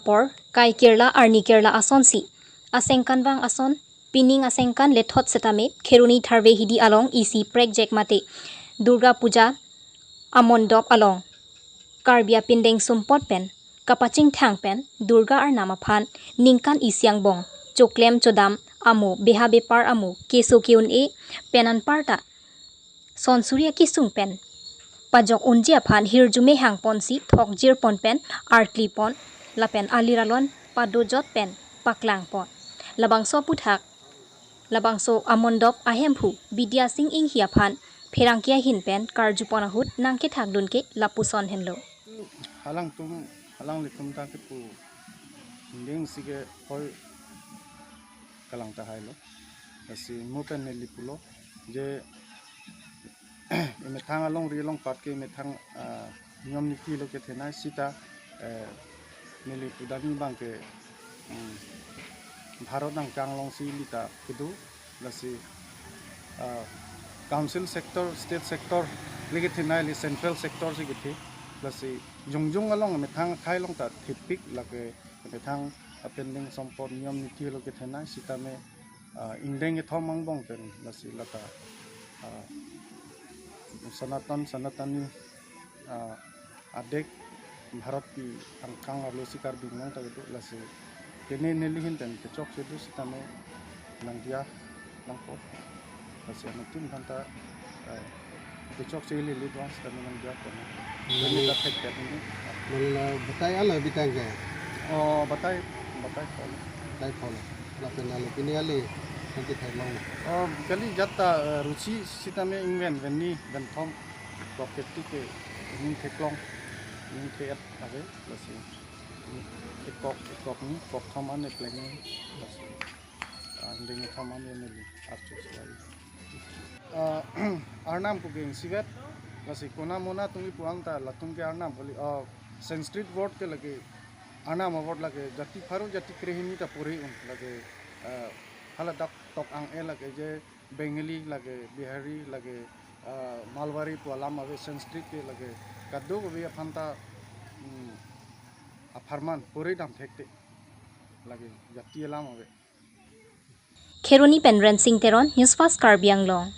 por kai Kerala arni Kerala ason si asengkan bang ason pining asengkan lethot setame Kheroni tharve hidi along isi prekjek mate Durga puja amondop along Karbi apindeng sumpot pen kapaching thang pen Durga ar namaphan ningkan isyang bong choklem chodam amo beha bepar amo keso keun e penan parta son surya kisung pen pajok unjia phan hirjume hang pon si thok jir pon pen karkli pon lapen aliralon padojot pen paklang pon labangso puthak labangso amondop ahemphu bidya sing ing hia phan pherangkia hin pen karjupon ahut nangke thakdun ke lapuson henlo halang likum ta ke pu ding sige hoi kalang ta hailo asi mopen ne lipulo je ime thang along ri long pat ke ime thang nyom niki lo ke thena sita nili pudani bang ke bharat nang kanglong si lita kedu lasi council sector state sector ligi thena li central sector si githi lasi jungjung along ime thang khai long ta thipik lage ime thang apindeng sompor nyom niki lo ke thena sita me indeng e thom angbong pen lasi lata sanatani adek Bharat ki angkang arlosi Karbi nang ta itu lasi kene nelihin ten kecok sedu sitame nang dia langko lasi anatin kanta kecok sili lidwas kami nang dia kono ini dapat ket ini mala batai ala bitang ke oh batai kono lapen ala pini ali nanti thailong oh kali jata ruci sitame ingwen veni dan thom rocket ke ini teklong ini kreat apa lasi ekok ni kok thoman ne pleng lasi andeng thoman ne li archus lagi arnam ko geng sivet lasi kona mona tungi puang ta latung ke arnam boli sanskrit word ke lage arnam word lage jati pharu jati krehini ta puri lage hala tok ang e lage je bengali lage bihari lage malwari pualam ave sanskrit ke lage kaddo ko bi phanta aparman puri dam thekte lage jati elam ave Kheroni penren sing teron news fast Karbi anglong